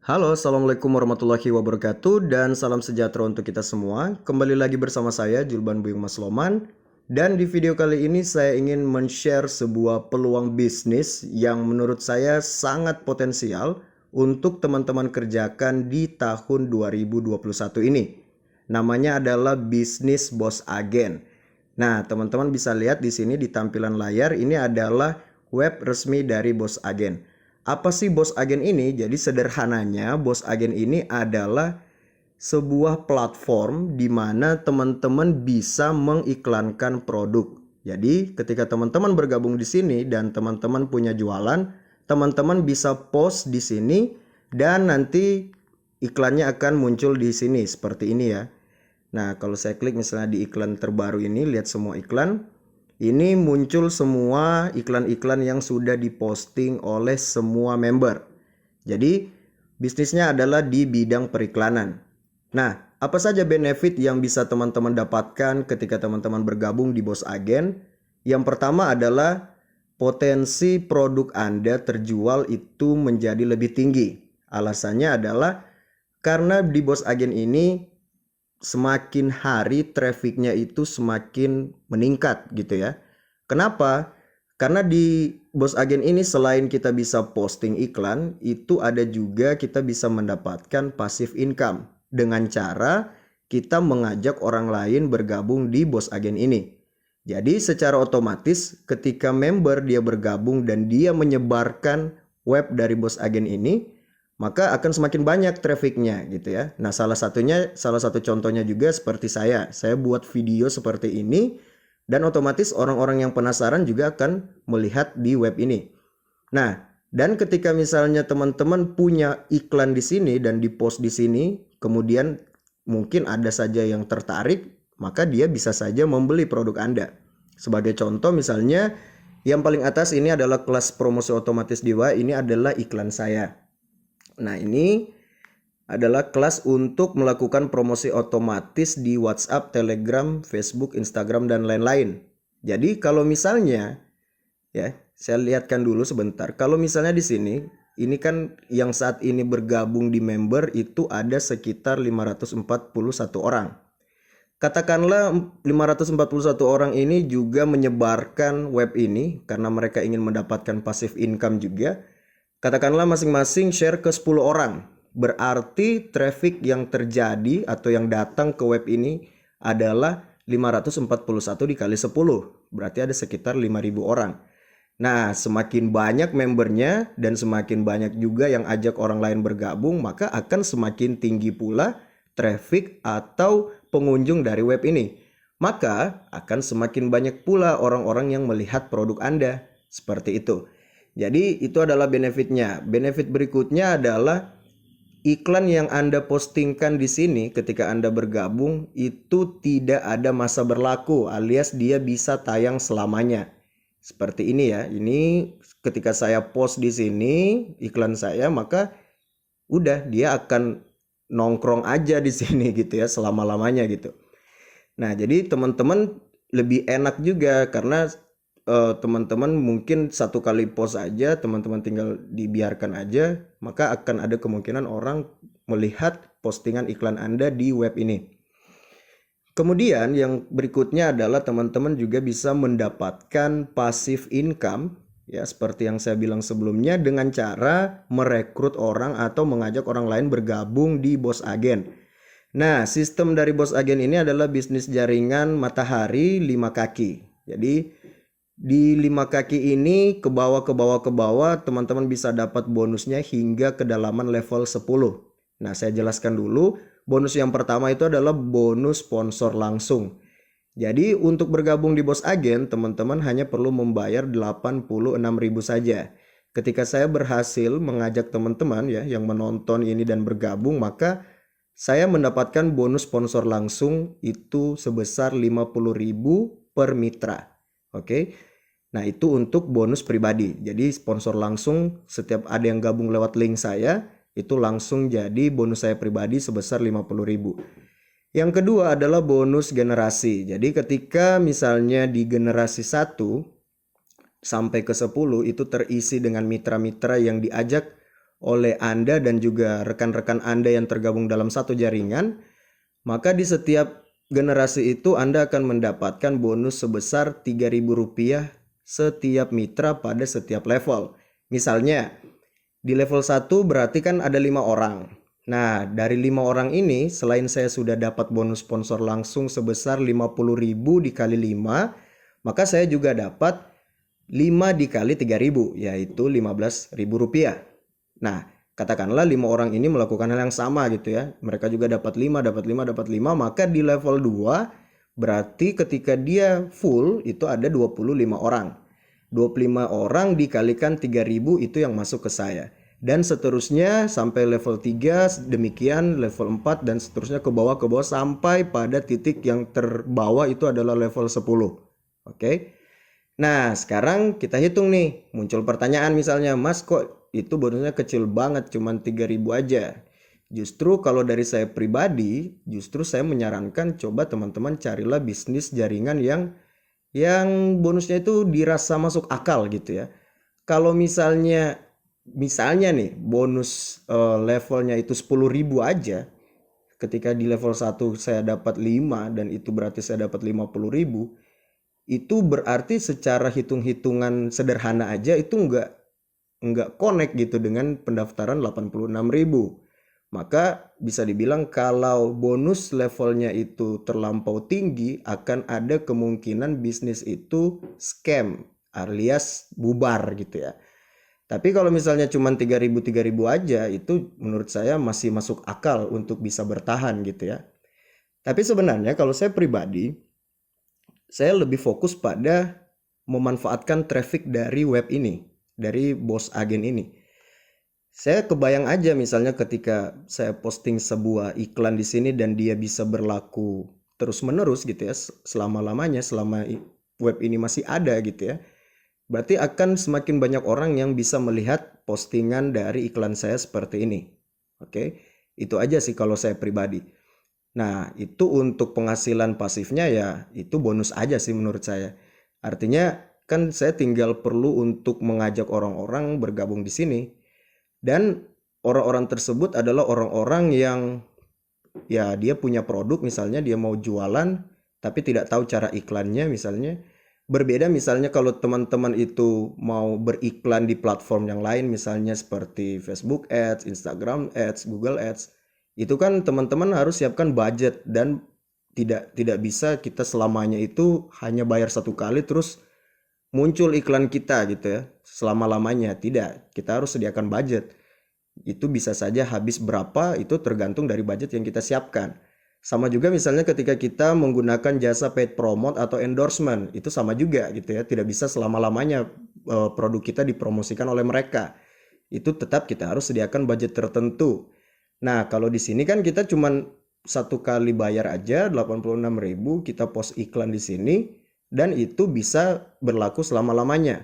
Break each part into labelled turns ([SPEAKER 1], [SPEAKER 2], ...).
[SPEAKER 1] Halo, Assalamualaikum warahmatullahi wabarakatuh dan salam sejahtera untuk kita semua. Kembali lagi bersama saya Julban Buyung Mas Loman. Dan di video kali ini saya ingin men-share sebuah peluang bisnis yang menurut saya sangat potensial untuk teman-teman kerjakan di tahun 2021 ini. Namanya adalah bisnis bos agen. Nah, teman-teman bisa lihat di sini di tampilan layar ini adalah web resmi dari Bos Agen. Apa sih Bos Agen ini? Jadi sederhananya Bos Agen ini adalah sebuah platform di mana teman-teman bisa mengiklankan produk. Jadi ketika teman-teman bergabung di sini dan teman-teman punya jualan, teman-teman bisa post di sini dan nanti iklannya akan muncul di sini seperti ini ya. Nah, kalau saya klik misalnya di iklan terbaru ini, lihat semua iklan. Ini muncul semua iklan-iklan yang sudah diposting oleh semua member. Jadi, bisnisnya adalah di bidang periklanan. Nah, apa saja benefit yang bisa teman-teman dapatkan ketika teman-teman bergabung di Bos Agen? Yang pertama adalah potensi produk Anda terjual itu menjadi lebih tinggi. Alasannya adalah karena di Bos Agen ini semakin hari trafficnya itu semakin meningkat gitu ya. Kenapa? Karena di Bos Agen ini selain kita bisa posting iklan, itu ada juga kita bisa mendapatkan passive income dengan cara kita mengajak orang lain bergabung di Bos Agen ini. Jadi secara otomatis ketika member dia bergabung dan dia menyebarkan web dari Bos Agen ini, maka akan semakin banyak trafficnya gitu ya. Nah, salah satu contohnya juga seperti saya buat video seperti ini dan otomatis orang-orang yang penasaran juga akan melihat di web ini. Nah, dan ketika misalnya teman-teman punya iklan di sini dan di-post di sini, kemudian mungkin ada saja yang tertarik, maka dia bisa saja membeli produk Anda. Sebagai contoh misalnya yang paling atas ini adalah kelas promosi otomatis Dewa, ini adalah iklan saya. Nah, ini adalah kelas untuk melakukan promosi otomatis di WhatsApp, Telegram, Facebook, Instagram, dan lain-lain. Jadi kalau misalnya, ya saya lihatkan dulu sebentar. Kalau misalnya di sini, ini kan yang saat ini bergabung di member itu ada sekitar 541 orang. Katakanlah 541 orang ini juga menyebarkan web ini karena mereka ingin mendapatkan passive income juga. Katakanlah masing-masing share ke 10 orang. Berarti traffic yang terjadi atau yang datang ke web ini adalah 541 dikali 10. Berarti ada sekitar 5.000 orang. Nah, semakin banyak membernya dan semakin banyak juga yang ajak orang lain bergabung, maka akan semakin tinggi pula traffic atau pengunjung dari web ini. Maka akan semakin banyak pula orang-orang yang melihat produk Anda. Seperti itu. Jadi itu adalah benefitnya. Benefit berikutnya adalah iklan yang Anda postingkan di sini ketika Anda bergabung itu tidak ada masa berlaku alias dia bisa tayang selamanya. Seperti ini ya. Ini ketika saya post di sini iklan saya, maka udah dia akan nongkrong aja di sini gitu ya selama-lamanya gitu. Nah, jadi teman-teman lebih enak juga karena teman-teman mungkin satu kali post aja, teman-teman tinggal dibiarkan aja, maka akan ada kemungkinan orang melihat postingan iklan Anda di web ini. Kemudian yang berikutnya adalah teman-teman juga bisa mendapatkan passive income ya seperti yang saya bilang sebelumnya dengan cara merekrut orang atau mengajak orang lain bergabung di Bos Agen. Nah, sistem dari Bos Agen ini adalah bisnis jaringan matahari 5 kaki. Jadi di 5 kaki ini ke bawah teman-teman bisa dapat bonusnya hingga kedalaman level 10. Nah, saya jelaskan dulu. Bonus yang pertama itu adalah bonus sponsor langsung. Jadi untuk bergabung di Bos Agen, teman-teman hanya perlu membayar 86.000 saja. Ketika saya berhasil mengajak teman-teman ya yang menonton ini dan bergabung, maka saya mendapatkan bonus sponsor langsung itu sebesar 50.000 per mitra. Oke. Nah, itu untuk bonus pribadi. Jadi sponsor langsung setiap ada yang gabung lewat link saya, itu langsung jadi bonus saya pribadi sebesar 50.000. Yang kedua adalah bonus generasi. Jadi ketika misalnya di generasi 1 sampai ke 10 itu terisi dengan mitra-mitra yang diajak oleh Anda dan juga rekan-rekan Anda yang tergabung dalam satu jaringan, maka di setiap generasi itu Anda akan mendapatkan bonus sebesar Rp3.000 setiap mitra pada setiap level. Misalnya, di level 1 berarti kan ada 5 orang. Nah, dari 5 orang ini, selain saya sudah dapat bonus sponsor langsung sebesar 50.000 dikali 5, maka saya juga dapat 5 dikali 3.000, yaitu Rp15.000. Nah, katakanlah 5 orang ini melakukan hal yang sama gitu ya. Mereka juga dapat 5, dapat 5, dapat 5, maka di level 2 berarti ketika dia full itu ada 25 orang. 25 orang dikalikan 3.000 itu yang masuk ke saya. Dan seterusnya sampai level 3, demikian level 4 dan seterusnya ke bawah sampai pada titik yang terbawah itu adalah level 10. Oke. Nah, sekarang kita hitung nih. Muncul pertanyaan misalnya, Mas kok itu bonusnya kecil banget, cuman 3.000 aja. Justru kalau dari saya pribadi, justru saya menyarankan coba teman-teman carilah bisnis jaringan yang bonusnya itu dirasa masuk akal gitu ya. Kalau misalnya nih bonus levelnya itu 10.000 aja, ketika di level 1 saya dapat 5 dan itu berarti saya dapat 50.000, itu berarti secara hitung-hitungan sederhana aja itu nggak connect gitu dengan pendaftaran 86.000. Maka bisa dibilang kalau bonus levelnya itu terlampau tinggi, akan ada kemungkinan bisnis itu scam alias bubar gitu ya. Tapi kalau misalnya cuma 3.000 aja, itu menurut saya masih masuk akal untuk bisa bertahan gitu ya. Tapi sebenarnya kalau saya pribadi, saya lebih fokus pada memanfaatkan traffic dari web ini, dari Boss Agen ini. Saya kebayang aja misalnya ketika saya posting sebuah iklan di sini dan dia bisa berlaku terus-menerus gitu ya, selama-lamanya, selama web ini masih ada gitu ya. Berarti akan semakin banyak orang yang bisa melihat postingan dari iklan saya seperti ini. Oke, itu aja sih kalau saya pribadi. Nah, itu untuk penghasilan pasifnya ya itu bonus aja sih menurut saya. Artinya kan saya tinggal perlu untuk mengajak orang-orang bergabung di sini. Dan orang-orang tersebut adalah orang-orang yang ya dia punya produk, misalnya dia mau jualan tapi tidak tahu cara iklannya misalnya. Berbeda misalnya kalau teman-teman itu mau beriklan di platform yang lain misalnya seperti Facebook Ads, Instagram Ads, Google Ads. Itu kan teman-teman harus siapkan budget dan tidak bisa kita selamanya itu hanya bayar satu kali terus muncul iklan kita gitu ya selama-lamanya. Tidak, kita harus sediakan budget. Itu bisa saja habis berapa itu tergantung dari budget yang kita siapkan. Sama juga misalnya ketika kita menggunakan jasa paid promote atau endorsement, itu sama juga gitu ya. Tidak bisa selama-lamanya produk kita dipromosikan oleh mereka. Itu tetap kita harus sediakan budget tertentu. Nah, kalau di sini kan kita cuman satu kali bayar aja 86.000, kita post iklan di sini dan itu bisa berlaku selama-lamanya.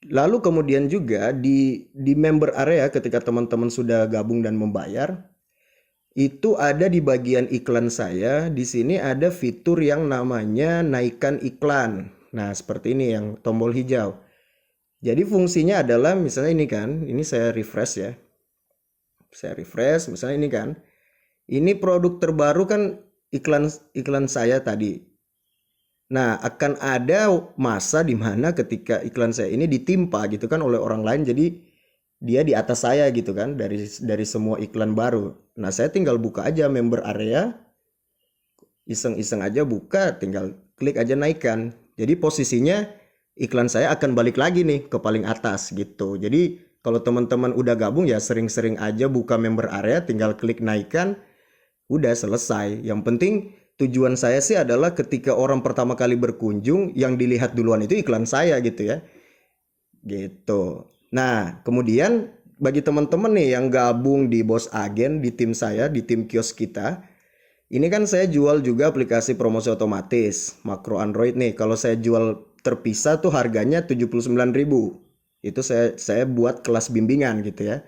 [SPEAKER 1] Lalu kemudian juga di member area ketika teman-teman sudah gabung dan membayar, itu ada di bagian iklan saya, di sini ada fitur yang namanya naikkan iklan. Nah, seperti ini yang tombol hijau. Jadi fungsinya adalah misalnya ini kan, ini saya refresh ya. Saya refresh misalnya ini kan. Ini produk terbaru kan iklan saya tadi. Nah, akan ada masa di mana ketika iklan saya ini ditimpa gitu kan oleh orang lain, jadi dia di atas saya gitu kan dari semua iklan baru. Nah, saya tinggal buka aja member area, iseng-iseng aja buka, tinggal klik aja naikkan. Jadi posisinya iklan saya akan balik lagi nih ke paling atas gitu. Jadi kalau teman-teman udah gabung ya sering-sering aja buka member area, tinggal klik naikkan, udah selesai. Yang penting tujuan saya sih adalah ketika orang pertama kali berkunjung, yang dilihat duluan itu iklan saya gitu ya. Gitu. Nah, kemudian bagi teman-teman nih yang gabung di Boss Agen, di tim saya, di tim kios kita, ini kan saya jual juga aplikasi promosi otomatis, makro Android nih. Kalau saya jual terpisah tuh harganya 79.000. Itu saya buat kelas bimbingan gitu ya.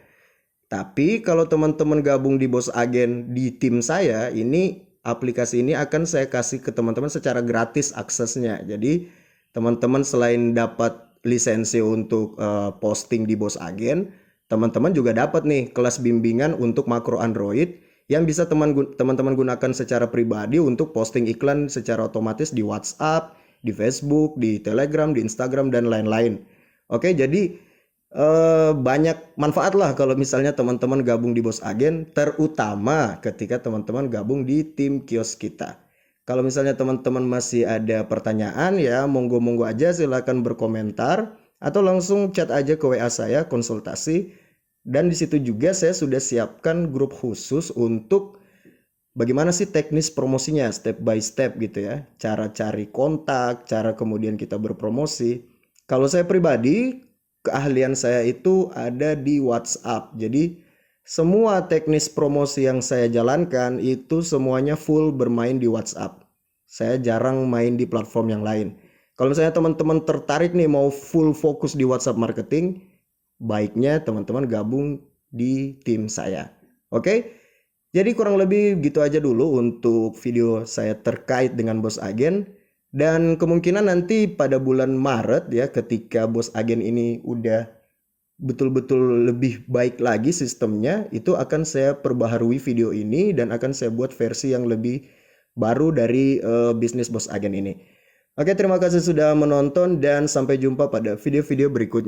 [SPEAKER 1] Tapi kalau teman-teman gabung di Boss Agen di tim saya, ini aplikasi ini akan saya kasih ke teman-teman secara gratis aksesnya. Jadi teman-teman selain dapat lisensi untuk posting di Boss Agen, teman-teman juga dapat nih kelas bimbingan untuk makro Android yang bisa teman-teman gunakan secara pribadi untuk posting iklan secara otomatis di WhatsApp, di Facebook, di Telegram, di Instagram, dan lain-lain. Oke, jadi banyak manfaat lah kalau misalnya teman-teman gabung di Bos Agen, terutama ketika teman-teman gabung di tim kios kita. Kalau misalnya teman-teman masih ada pertanyaan ya, monggo-monggo aja silakan berkomentar atau langsung chat aja ke WA saya konsultasi. Dan di situ juga saya sudah siapkan grup khusus untuk bagaimana sih teknis promosinya step by step gitu ya. Cara cari kontak, cara kemudian kita berpromosi. Kalau saya pribadi, keahlian saya itu ada di WhatsApp. Jadi semua teknis promosi yang saya jalankan itu semuanya full bermain di WhatsApp. Saya jarang main di platform yang lain. Kalau misalnya teman-teman tertarik nih mau full fokus di WhatsApp marketing, baiknya teman-teman gabung di tim saya. Oke? Jadi kurang lebih gitu aja dulu untuk video saya terkait dengan Bos Agen. Dan kemungkinan nanti pada bulan Maret ya, ketika Bos Agen ini udah betul-betul lebih baik lagi sistemnya, itu akan saya perbaharui video ini dan akan saya buat versi yang lebih baru dari bisnis Bos Agen ini. Oke, terima kasih sudah menonton dan sampai jumpa pada video-video berikutnya.